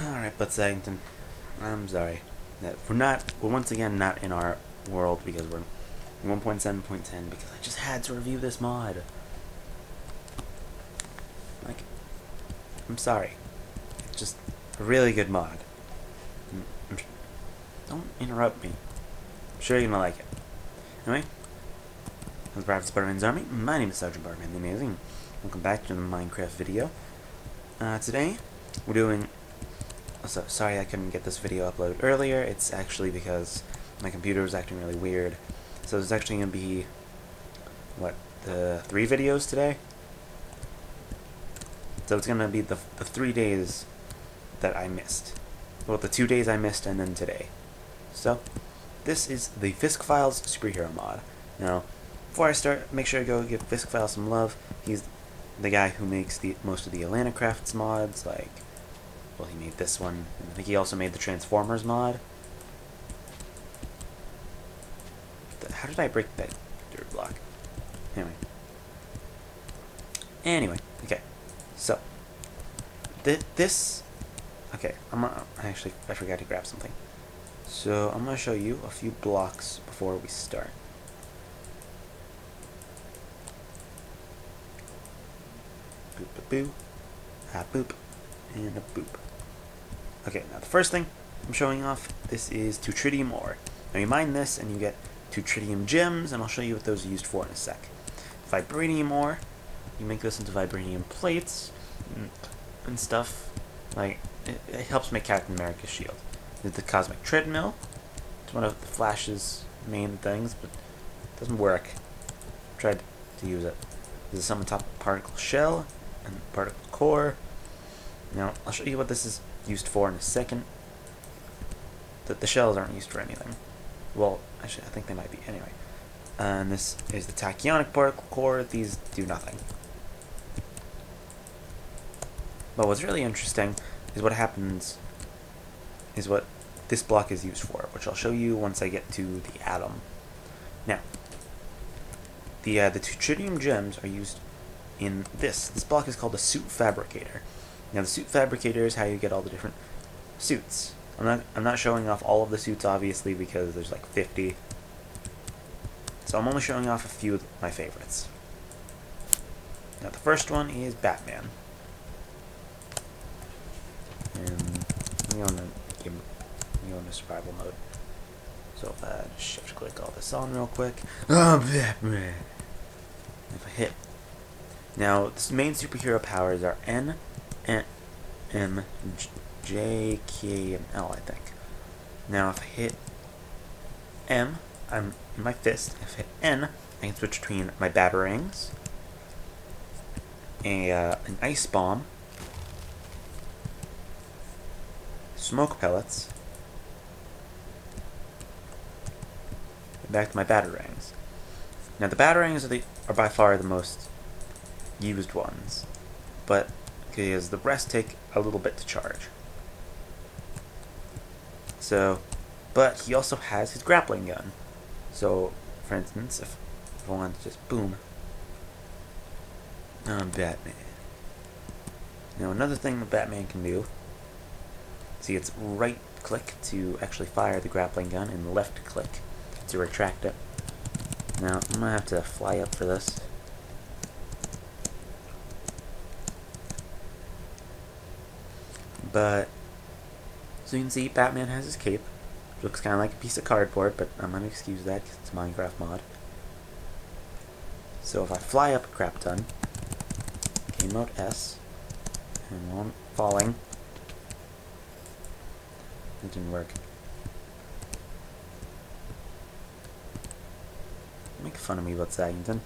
Alright, but Saggington, I'm sorry that we're once again not in our world because we're 1.7.10 because I just had to review this mod. Like, I'm sorry. It's just a really good mod. Don't interrupt me. I'm sure you're gonna like it. Anyway, I'm Private Budderman's Army. My name is Sergeant Budderman the Amazing. Welcome back to the Minecraft video. Today, we're doing... So, sorry I couldn't get this video uploaded earlier. It's actually because my computer was acting really weird. So there's actually going to be, the 3 videos today? So it's going to be the 3 days that I missed. Well, the 2 days I missed and then today. So, this is the Fisk Files superhero mod. Now, before I start, make sure to go give Fisk Files some love. He's the guy who makes most of the Atlanta Crafts mods, like... Well, he made this one, and I think he also made the Transformers mod. How did I break that dirt block? Anyway, okay. So, this... Okay, I forgot to grab something. So, I'm going to show you a few blocks before we start. Boop, a boo, a boop, and a boop. Okay, now the first thing I'm showing off, this is 2 tritium ore. Now you mine this and you get 2 tritium gems, and I'll show you what those are used for in a sec. Vibranium ore, you make this into vibranium plates and stuff. Like, it helps make Captain America's shield. There's the cosmic treadmill. It's one of the Flash's main things, but it doesn't work. Tried to use it. There's some on top of particle shell and particle core. Now, I'll show you what this is used for in a second. The shells aren't used for anything. Well, actually, I think they might be. Anyway. And this is the tachyonic particle core. These do nothing. But what's really interesting is what happens, is what this block is used for, which I'll show you once I get to the atom. Now, the 2 tritium gems are used in this. This block is called a suit fabricator. Now, the suit fabricator is how you get all the different suits. I'm not showing off all of the suits, obviously, because there's like 50. So I'm only showing off a few of my favorites. Now, the first one is Batman. And I'm going to go into survival mode. So if I just shift click all this on real quick. Oh, Batman! If I hit. Now, the main superhero powers are N, M, J, K, and L, I think. Now, if I hit M, I'm in my fist. If I hit N, I can switch between my batarangs, an ice bomb, smoke pellets, and back to my batarangs. Now, the batarangs are by far the most used ones, but because the rest take a little bit to charge. So, but he also has his grappling gun. So, for instance, if I want to just boom, I'm Batman. Now, another thing that Batman can do, see, it's right click to actually fire the grappling gun and left click to retract it. Now, I'm gonna have to fly up for this. But, so you can see Batman has his cape. It looks kind of like a piece of cardboard, but I'm going to excuse that because it's a Minecraft mod. So if I fly up a crap ton, game mode S, and while I'm falling, it didn't work. Make fun of me about Saggington.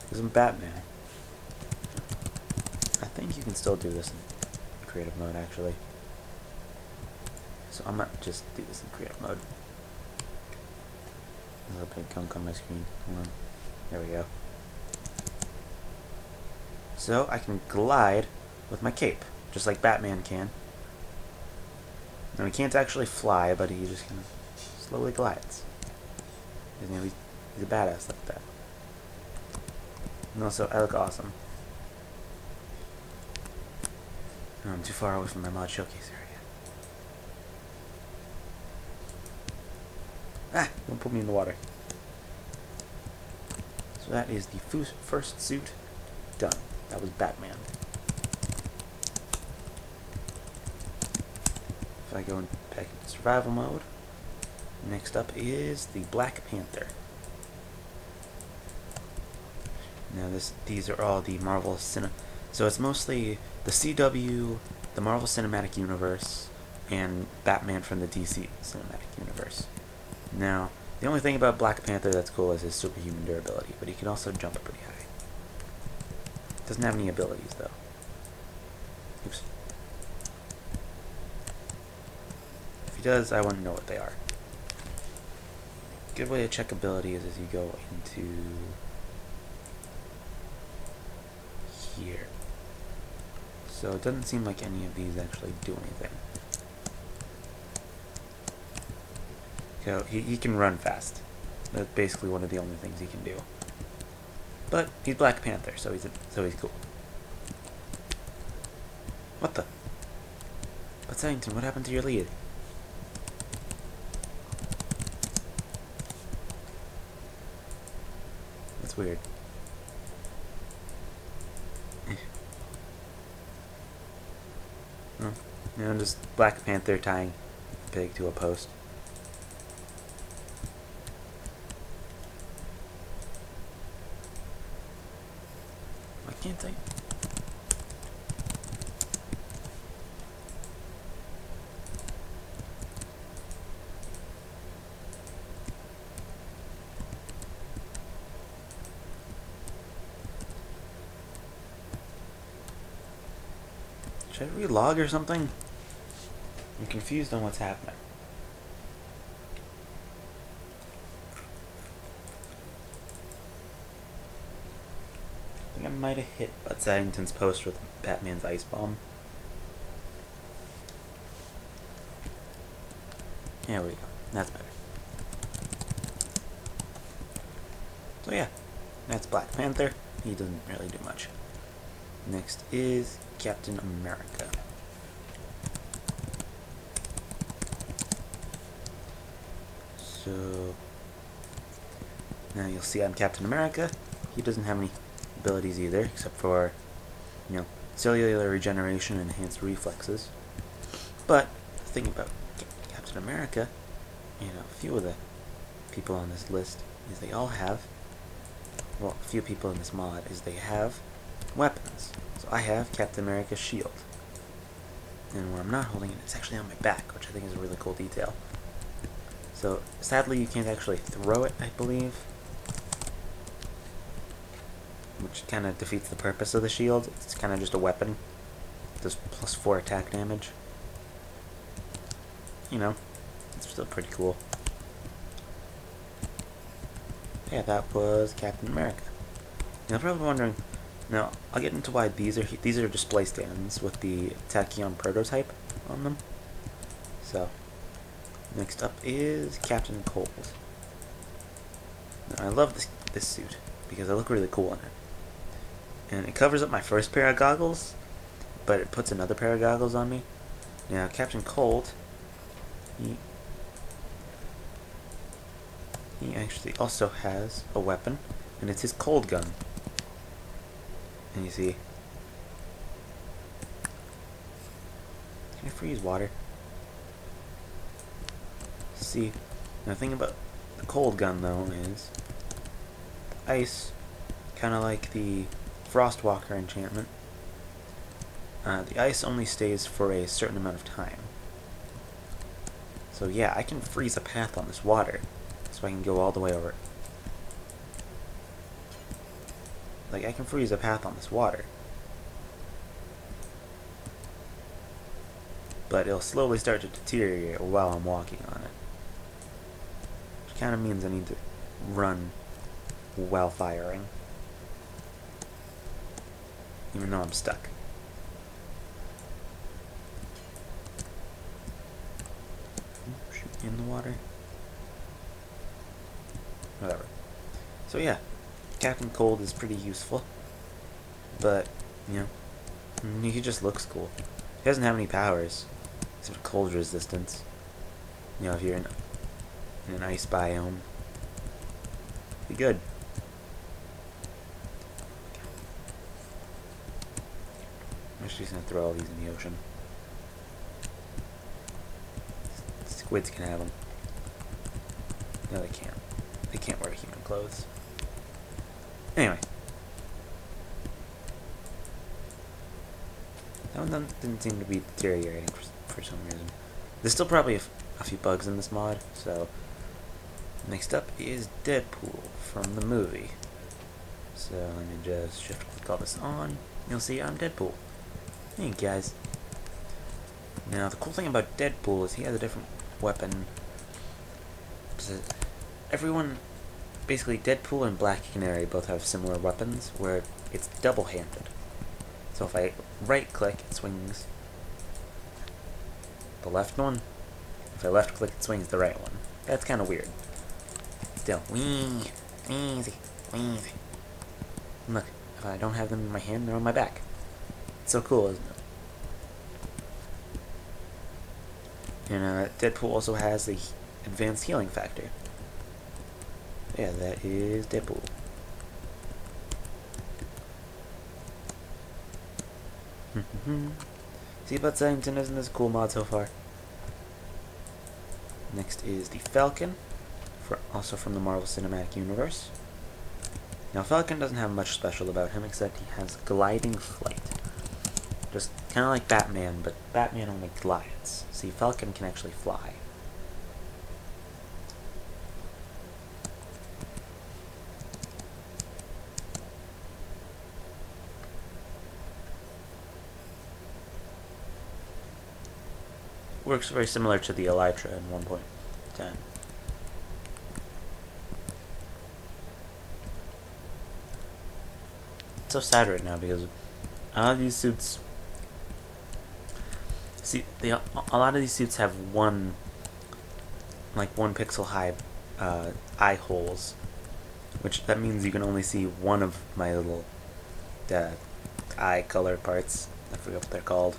Because I'm Batman. I think you can still do this in creative mode, actually. So I'm gonna just do this in creative mode. There's a big gunk on my screen. Hold on. There we go. So I can glide with my cape, just like Batman can. Now he can't actually fly, but he just kind of slowly glides. He's a badass like that. And also, I look awesome. Oh, I'm too far away from my mod showcase area. Ah! Don't put me in the water. So that is the first suit done. That was Batman. If I go back into survival mode, next up is the Black Panther. Now these are all the Marvel so it's mostly the CW, the Marvel Cinematic Universe, and Batman from the DC Cinematic Universe. Now, the only thing about Black Panther that's cool is his superhuman durability, but he can also jump pretty high. Doesn't have any abilities though. Oops. If he does, I wouldn't know what they are. Good way to check abilities is you go into here. So it doesn't seem like any of these actually do anything. So he can run fast. That's basically one of the only things he can do. But he's Black Panther, so he's cool. What the? But Saddington, what happened to your lead? That's weird. Oh, you know, just Black Panther tying a pig to a post. Why can't I? Should I relog or something? I'm confused on what's happening. I think I might have hit Bud Saddington's post with Batman's ice bomb. There we go. That's better. So yeah, that's Black Panther. He doesn't really do much. Next is Captain America. So now you'll see I'm Captain America. He doesn't have any abilities either, except for, you know, cellular regeneration and enhanced reflexes. But the thing about Captain America, you know, a few of the people on this list is they all have, well, a few people in this mod is they have weapons. So I have Captain America's shield. And when I'm not holding it, it's actually on my back, which I think is a really cool detail. So sadly you can't actually throw it, I believe, which kind of defeats the purpose of the shield. It's kind of just a weapon. It does +4 attack damage. You know, it's still pretty cool. Yeah, that was Captain America. You're probably wondering, now I'll get into why these are display stands with the Tachyon prototype on them. So next up is Captain Cold. Now, I love this suit because I look really cool in it. And it covers up my first pair of goggles, but it puts another pair of goggles on me. Now, Captain Cold, he actually also has a weapon, and it's his cold gun. And you see, can I freeze water? See, now the thing about the cold gun though is ice, kind of like the Frostwalker enchantment. The ice only stays for a certain amount of time. So yeah, I can freeze a path on this water, so I can go all the way over it. Like, I can freeze a path on this water. But it'll slowly start to deteriorate while I'm walking on it. Which kind of means I need to run while firing. Even though I'm stuck. Shoot in the water. Whatever. So yeah, Captain Cold is pretty useful. But, you know, he just looks cool. He doesn't have any powers, except cold resistance. You know, if you're in an ice biome, be good. I'm just gonna throw all these in the ocean. Squids can have them. No, they can't. They can't wear human clothes. Anyway. That one didn't seem to be deteriorating for some reason. There's still probably a few bugs in this mod, so... Next up is Deadpool from the movie. So let me just shift-click all this on. You'll see I'm Deadpool. Hey guys. Now the cool thing about Deadpool is he has a different weapon. So everyone, basically Deadpool and Black Canary both have similar weapons where it's double-handed. So if I right-click, it swings the left one. If I left-click, it swings the right one. That's kind of weird. Still, easy. Look, if I don't have them in my hand, they're on my back. It's so cool, isn't it? And Deadpool also has the advanced healing factor. Yeah, that is Deadpool. See about Simonton, isn't this a cool mod so far? Next is the Falcon, also from the Marvel Cinematic Universe. Now Falcon doesn't have much special about him except he has gliding flight. Just kind of like Batman, but Batman only glides. See, Falcon can actually fly. Works very similar to the Elytra in 1.10. It's so sad right now because a lot of these suits... See, a lot of these suits have one pixel high eye holes, which that means you can only see one of my little eye color parts. I forget what they're called.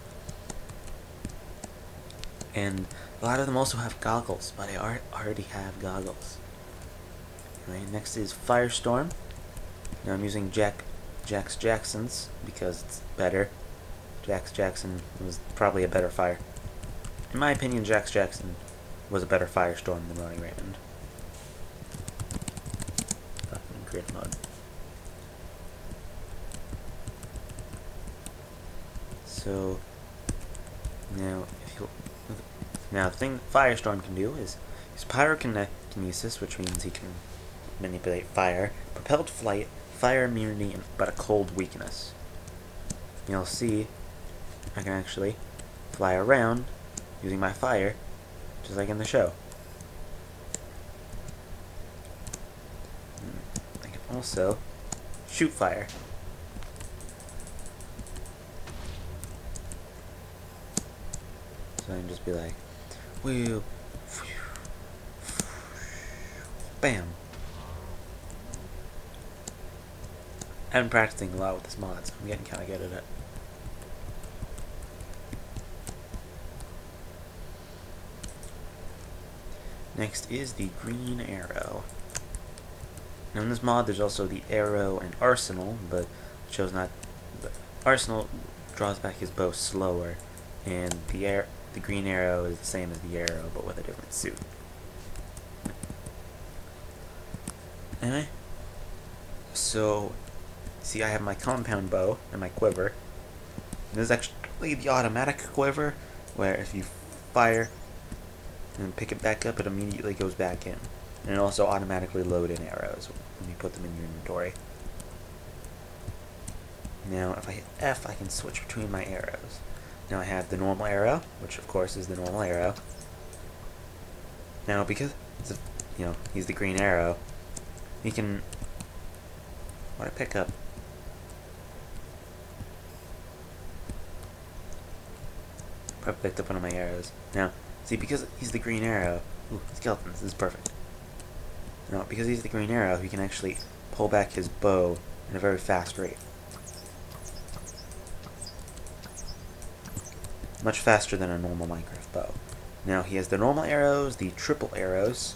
And a lot of them also have goggles, but I already have goggles. Right, next is Firestorm. Now I'm using Jax Jackson's because it's better. Jax Jackson was probably a better fire. In my opinion, Jax Jackson was a better Firestorm than Ronnie Raymond. Fucking grid mode. So now the thing Firestorm can do is use pyrokinesis, which means he can manipulate fire, propelled flight, fire immunity, but a cold weakness. You'll see I can actually fly around using my fire, just like in the show. I can also shoot fire. So I can just be like, whoo, bam. I've been practicing a lot with this mod, so I'm getting kind of good at it. Next is the Green Arrow. Now in this mod there's also the Arrow and Arsenal, but shows not... The Arsenal draws back his bow slower, and the Green Arrow is the same as the Arrow, but with a different suit. Anyway, so see I have my compound bow and my quiver. And this is actually the automatic quiver, where if you fire and pick it back up, it immediately goes back in. And it also automatically loads in arrows when you put them in your inventory. Now, if I hit F, I can switch between my arrows. Now I have the normal arrow, which of course is the normal arrow. Now, because he's the Green Arrow, he can... What I pick up? Probably picked up one of my arrows. Now, see, because he's the Green Arrow... Ooh, skeletons, this is perfect. Now, because he's the Green Arrow, he can actually pull back his bow at a very fast rate. much faster than a normal Minecraft bow. Now he has the normal arrows, the triple arrows,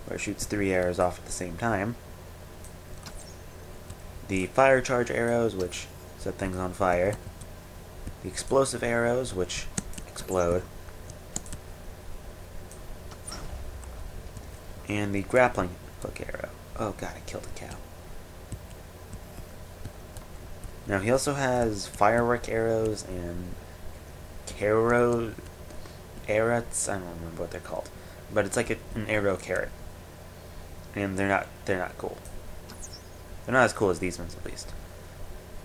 where it shoots 3 arrows off at the same time. The fire charge arrows, which set things on fire. The explosive arrows, which explode. And the grappling hook arrow. Oh god, I killed a cow. Now he also has firework arrows and arrows. I don't remember what they're called, but it's like an arrow carrot, and they're not cool. They're not as cool as these ones, at least.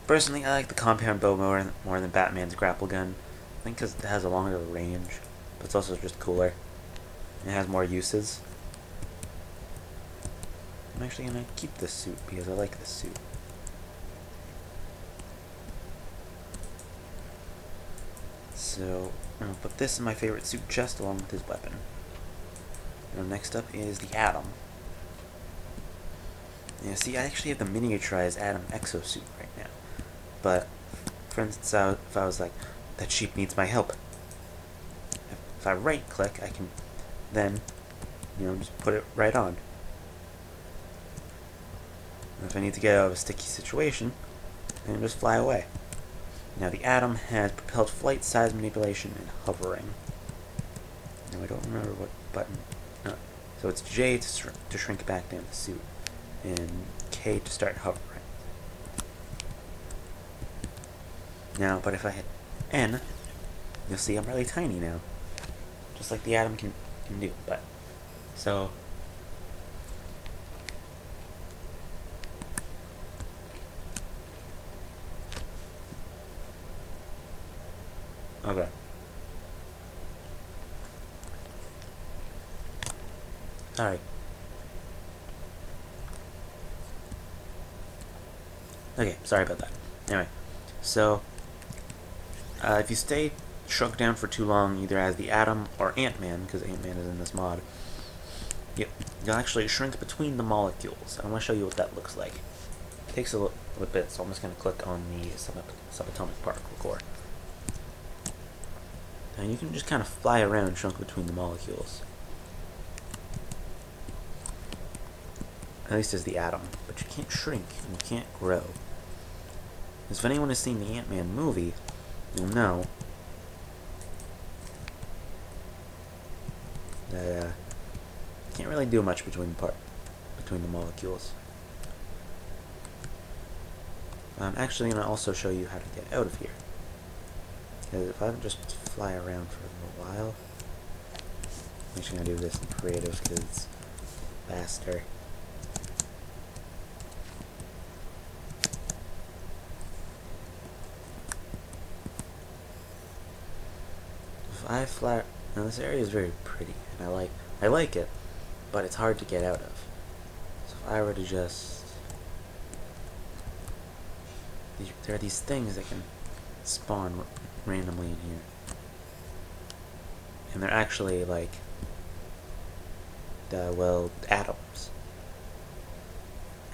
Personally, I like the compound bow more than Batman's grapple gun. I think because it has a longer range, but it's also just cooler. It has more uses. I'm actually gonna keep this suit because I like this suit. So I'm gonna put this in my favorite suit chest along with his weapon. Now next up is the Atom. Yeah, see, I actually have the miniaturized Atom exosuit right now. But, for instance, if I was like, that sheep needs my help, if I right click, I can then, just put it right on. And if I need to get out of a sticky situation, I can just fly away. Now the Atom has propelled flight, size manipulation, and hovering. Now I don't remember what button. So it's J to shrink back down the suit, and K to start hovering. Now, but if I hit N, you'll see I'm really tiny now, just like the Atom can do. But so. Okay. Alright. Okay, sorry about that. Anyway, so, if you stay shrunk down for too long, either as the Atom or Ant-Man, because Ant-Man is in this mod, you'll actually shrink between the molecules. I want to show you what that looks like. It takes a little bit, so I'm just going to click on the subatomic particle core. And you can just kind of fly around shrunk between the molecules. At least as the Atom. But you can't shrink, and you can't grow. Because if anyone has seen the Ant-Man movie, you'll know that you can't really do much between the molecules. I'm actually going to also show you how to get out of here. Because if I just fly around for a little while, I'm actually going to do this in creative because it's faster. If I fly, now this area is very pretty, and I like it, but it's hard to get out of. So if I were to just, there are these things that can spawn randomly in here, and they're actually like atoms,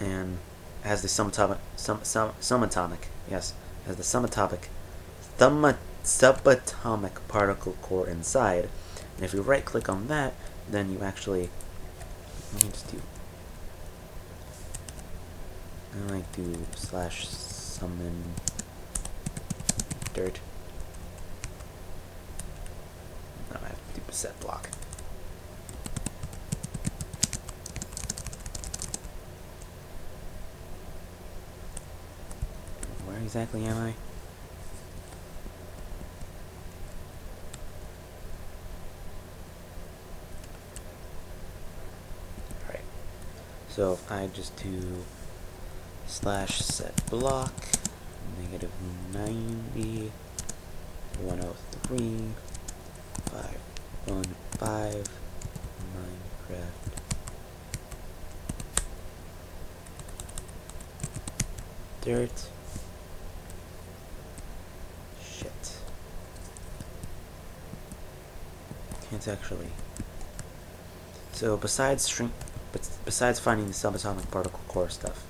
and it has the subatomic particle core inside, and if you right click on that, then you actually, let me just do, I like to /summon dirt. No, I have to do set block. Where exactly am I? Alright. So if I just do /set block -90 103 515 Minecraft dirt. Shit. Can't actually. So besides finding the subatomic particle core stuff,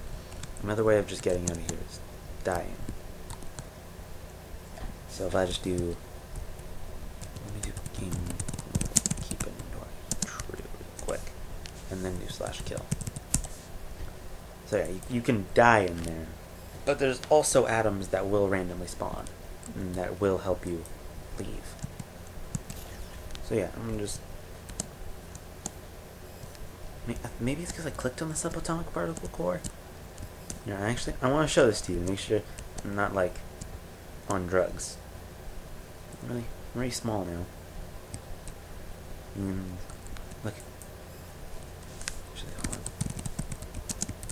another way of just getting out of here is dying. So if I just do /kill. So yeah, you can die in there. But there's also atoms that will randomly spawn, and that will help you leave. So yeah, I'm gonna just... Maybe it's because I clicked on the subatomic particle core? Yeah, actually, I want to show this to you, make sure I'm not, like, on drugs. I'm really small now. Look. Actually, hold on.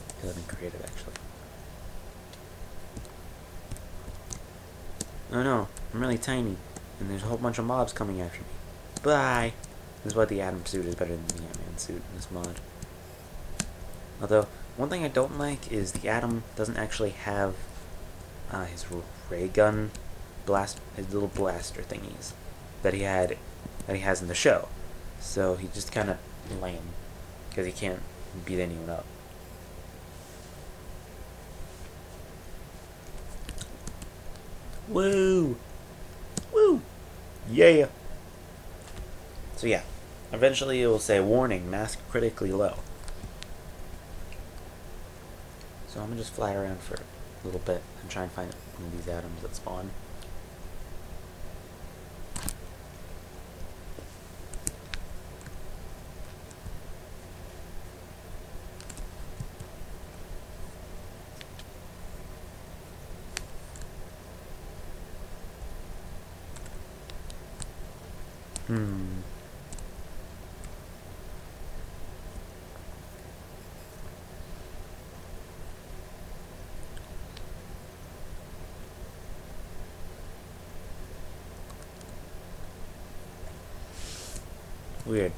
Because I've been creative, actually. Oh no, I'm really tiny, and there's a whole bunch of mobs coming after me. Bye! This is why the Atom suit is better than the Ant-Man suit in this mod. Although, one thing I don't like is the Atom doesn't actually have his ray gun his little blaster thingies that he has in the show. So he's just kind of lame because he can't beat anyone up. Woo! Woo! Yeah! So yeah, eventually it will say, warning, mask critically low. So I'm gonna just fly around for a little bit and try and find one of these atoms that spawn. Weird.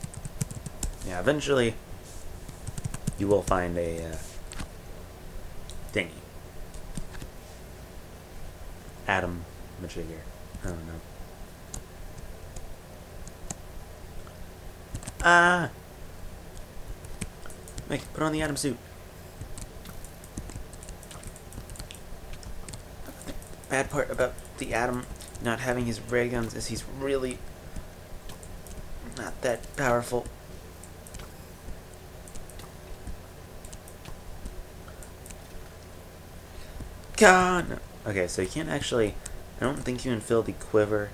Yeah, eventually you will find a thingy. Atom majigger. I don't know. Ah! Make put on the Atom suit. The bad part about the Atom not having his ray guns is he's really not that powerful. God! Okay, so you can't actually... I don't think you can fill the quiver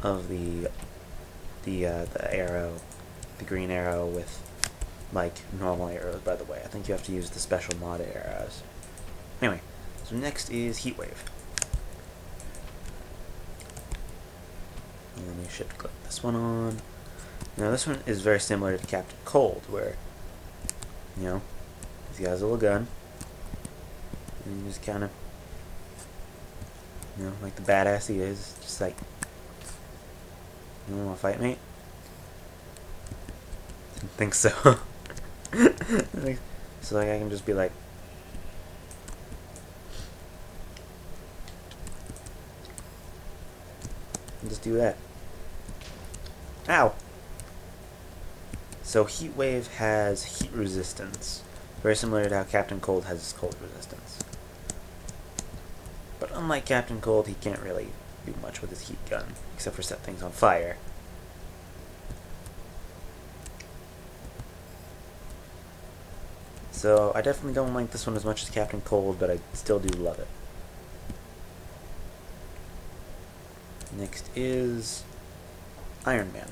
of the arrow, the green arrow, with, like, normal arrows, by the way. I think you have to use the special mod arrows. Anyway, so next is Heatwave. Let me shift click this one on. Now this one is very similar to Captain Cold, where, you know, he's got his little gun, and he just kind of, you know, like the badass he is, just like, you want to fight, mate? Didn't think so. So like I can just be like, and just do that. Ow! So Heatwave has heat resistance, very similar to how Captain Cold has his cold resistance. But unlike Captain Cold, he can't really do much with his heat gun, except for set things on fire. So I definitely don't like this one as much as Captain Cold, but I still do love it. Next is Iron Man.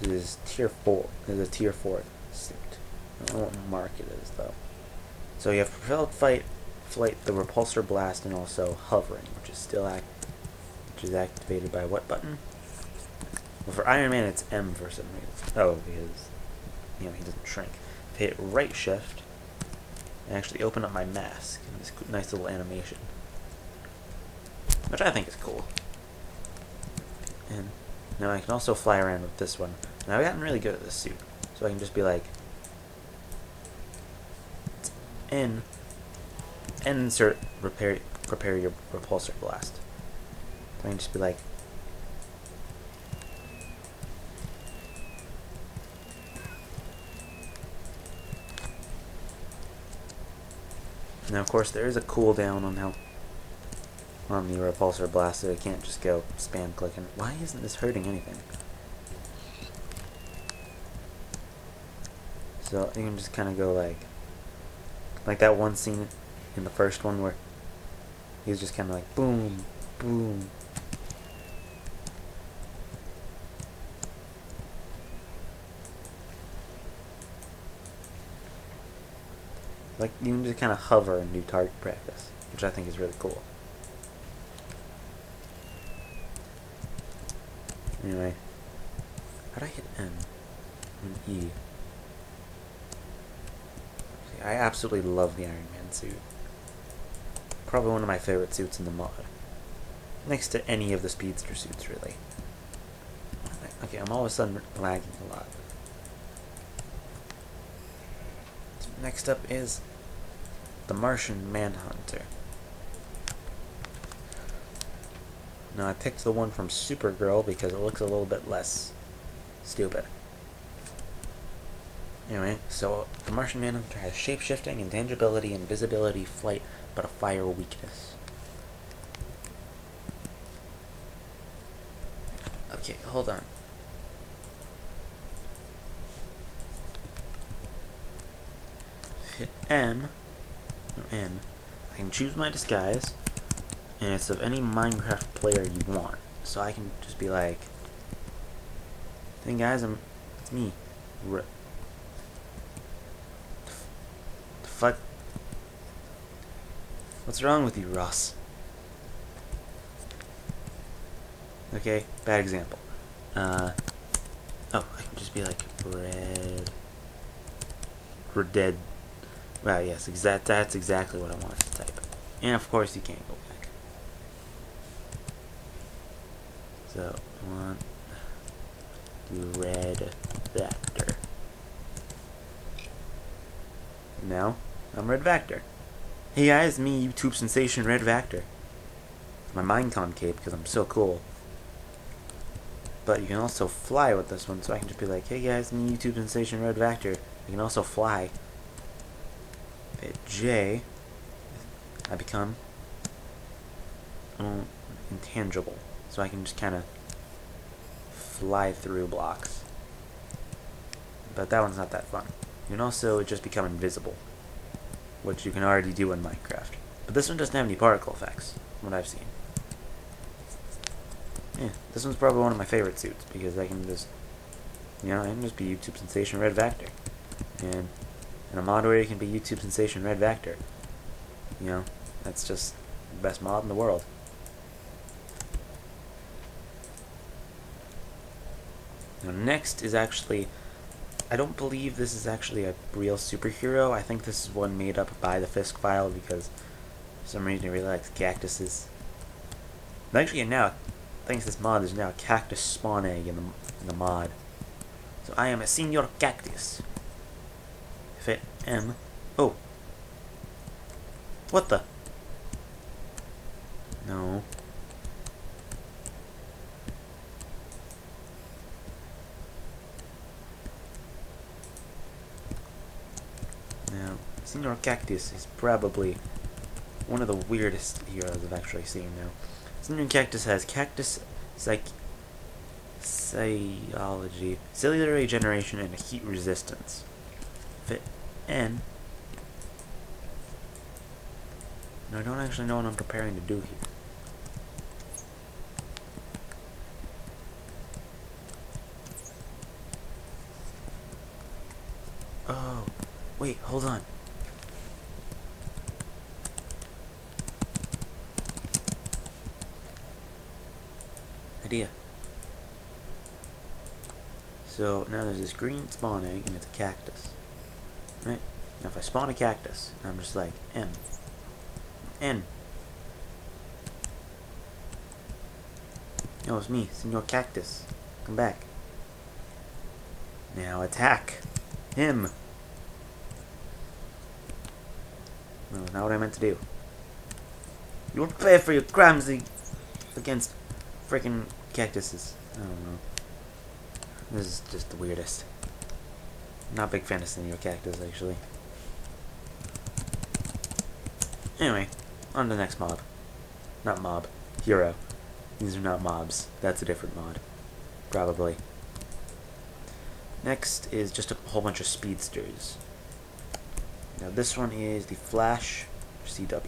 It is tier 4. It is a tier 4 suit. I don't know what mark it is though. So you have propelled flight, the repulsor blast, and also hovering, which is activated by what button? Well, for Iron Man it's M for some reason. Oh, because he doesn't shrink. If I hit right shift, I actually open up my mask. This nice little animation, which I think is cool. And now I can also fly around with this one. Now I've gotten really good at this suit, so I can just be like, insert prepare your repulsor blast. So I can just be like, now of course there is a cooldown on the repulsor blast, so I can't just go spam clicking. Why isn't this hurting anything? So you can just kind of go like that one scene in the first one where he's just kind of like boom, boom. Like you can just kind of hover and do target practice, which I think is really cool. Anyway, how'd I hit M and E? I absolutely love the Iron Man suit. Probably one of my favorite suits in the mod. Next to any of the speedster suits, really. Okay, I'm all of a sudden lagging a lot. Next up is the Martian Manhunter. Now I picked the one from Supergirl because it looks a little bit less stupid. Anyway, so the Martian Manhunter has shape-shifting, intangibility, invisibility, flight, but a fire weakness. Okay, hold on. Hit M, I can choose my disguise, and it's of any Minecraft player you want. So I can just be like, hey guys, it's me. Fuck. What's wrong with you, Ross? Okay, bad example. Oh, I can just be like Dead. Wow, yes, that's exactly what I wanted to type. And of course you can't go back. So, I want red vector. Now, I'm Red Vector. Hey guys, me, YouTube sensation Red Vector. My Minecon cape, because I'm so cool. But you can also fly with this one, so I can just be like, hey guys, me, YouTube sensation Red Vector. You can also fly. Hit J, I become intangible. So I can just kind of fly through blocks. But that one's not that fun. You can also just become invisible, which you can already do in Minecraft. But this one doesn't have any particle effects, from what I've seen. Yeah, this one's probably one of my favorite suits, because I can just, I can just be YouTube sensation Red Vector. And in a mod where you can be YouTube sensation Red Vector. That's just the best mod in the world. Now next is actually, I don't believe this is actually a real superhero. I think this is one made up by the Fisk file because for some reason he really likes cactuses. But actually now, thanks to this mod, there's now a cactus spawn egg in the mod. So I am a senior cactus. If it M. Oh. What the? No. Now, Senior Cactus is probably one of the weirdest heroes I've actually seen now. Senior Cactus has cactus psychology, cellular regeneration, and heat resistance. Fit N. No, I don't actually know what I'm preparing to do here. Oh, wait, hold on. Idea. So now there's this green spawn egg and it's a cactus. Right? Now if I spawn a cactus, I'm just like M. N. No, it's me, Senor Cactus. Come back. Now attack him. No, that's not what I meant to do. You'll pay for your crimes against freaking cactuses. I don't know. This is just the weirdest. Not a big fan of Senor Cactus, actually. Anyway, on to the next mob. Not mob. Hero. These are not mobs. That's a different mod. Probably. Next is just a whole bunch of speedsters. Now this one is the Flash CW.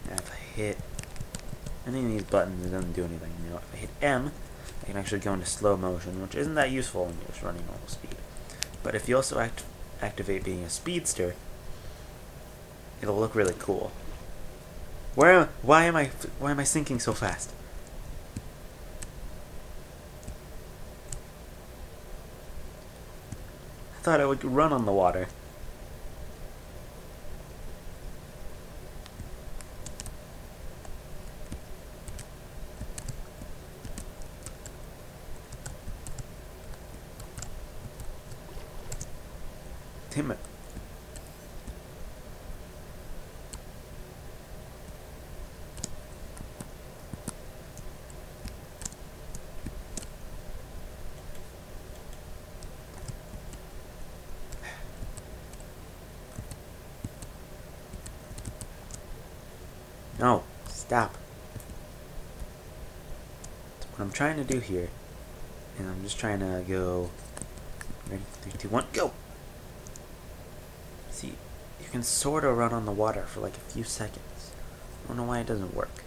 Now if I hit any of these buttons, it doesn't do anything. You know, if I hit M, I can actually go into slow motion, which isn't that useful when you're just running normal speed. But if you also activate being a speedster, it'll look really cool. Why am I sinking so fast? I thought I would run on the water. Damn it. No, stop. That's what I'm trying to do here. And I'm just trying to go. Ready? 3, 2, 1, go! See, you can sort of run on the water for like a few seconds. I don't know why it doesn't work.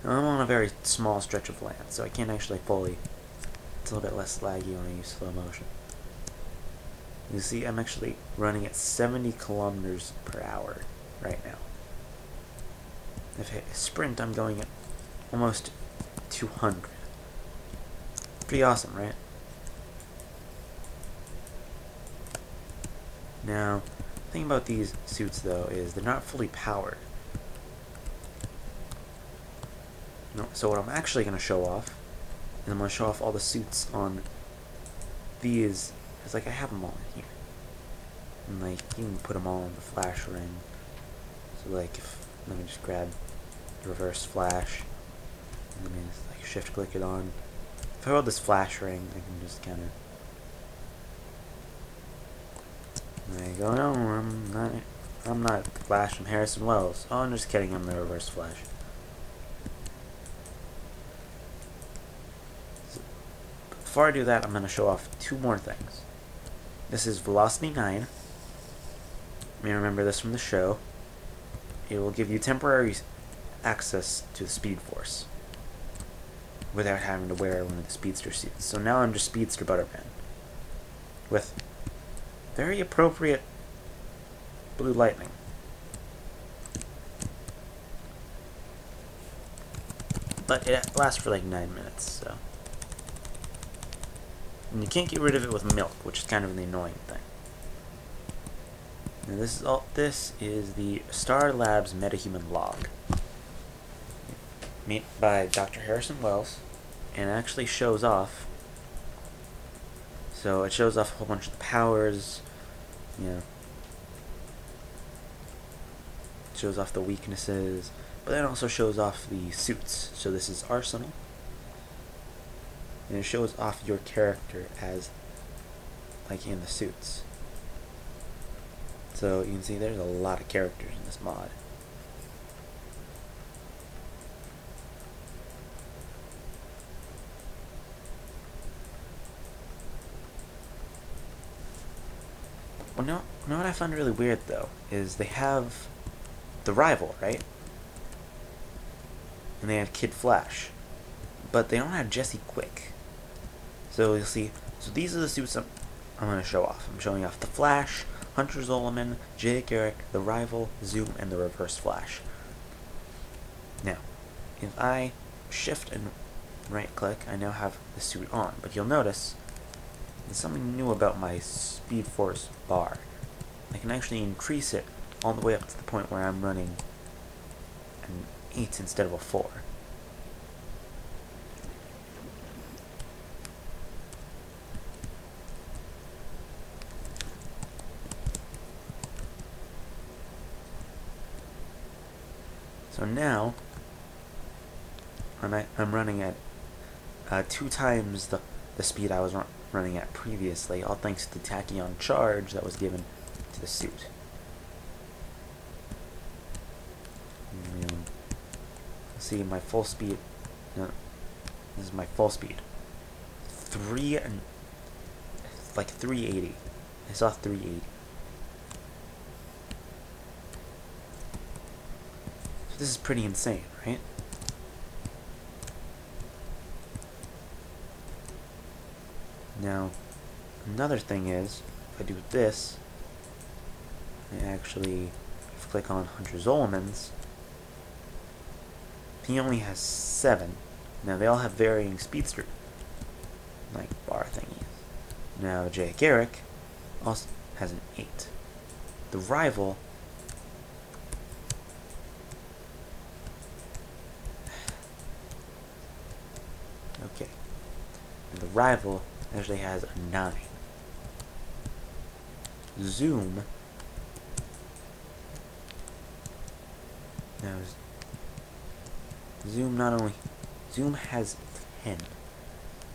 Now, I'm on a very small stretch of land, so I can't actually fully. It's a little bit less laggy when I use slow motion. You see, I'm actually running at 70 kilometers per hour right now. If I hit sprint, I'm going at almost 200. Pretty awesome, right? Now, the thing about these suits, though, is they're not fully powered. No, so what I'm actually going to show off is I'm going to show off all the suits on these. It's like I have them all in here. And like, you can put them all on the flash ring. So like, let me just grab the reverse flash. And let me just like shift click it on. If I hold this flash ring, I can just kind of. There you go. No, I'm not Flash from Harrison Wells. Oh, I'm just kidding. I'm the reverse Flash. So, before I do that, I'm going to show off 2 more things. This is Velocity 9. You may remember this from the show. It will give you temporary access to the Speed Force without having to wear one of the Speedster suits. So now I'm just Speedster Budderman with very appropriate blue lightning. But it lasts for like 9 minutes, so. And you can't get rid of it with milk, which is kind of an annoying thing. And this is the Star Labs Metahuman Log. Made by Dr. Harrison Wells, and it actually shows off. So it shows off a whole bunch of the powers, you know. It shows off the weaknesses, but then it also shows off the suits. So this is Arsenal, and it shows off your character as, like, in the suits. So you can see there's a lot of characters in this mod. Well, you know what I find really weird, though, is they have the rival, right? And they have Kid Flash. But they don't have Jesse Quick. So you'll see, so these are the suits I'm going to show off. I'm showing off the Flash, Hunter Zolomon, Jake Eric, the Rival, Zoom, and the Reverse Flash. Now, if I shift and right click, I now have the suit on. But you'll notice there's something new about my Speed Force bar. I can actually increase it all the way up to the point where I'm running an 8 instead of a 4. So now I'm running at 2 times the speed I was running at previously, all thanks to the tachyon charge that was given to the suit. See my full speed. No, this is my full speed. like 380. I saw 380. So this is pretty insane, right? Now, another thing is, if I do this, I actually click on Hunter Zolomans, he only has 7. Now, they all have varying speedster, like, bar thingies. Now, Jay Garrick also has an 8. The rival okay. And the rival actually has a 9. Zoom now Zoom has 10.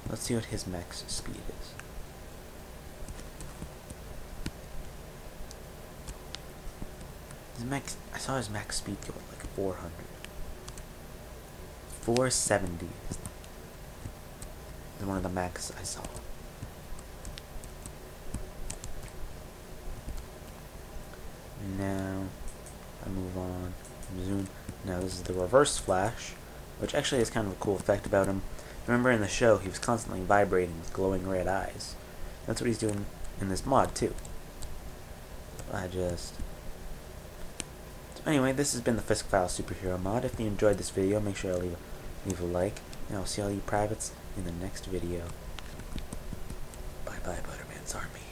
Let's see what his max speed is. I saw his max speed go like 400. 470 is one of the max I saw. Now, I move on. Zoom. Now this is the reverse flash, which actually has kind of a cool effect about him. Remember in the show, he was constantly vibrating with glowing red eyes. That's what he's doing in this mod too. So anyway, this has been the Fiskfile Superhero mod. If you enjoyed this video, make sure to leave a like. And I'll see all you privates in the next video. Bye bye, Budderman's Army.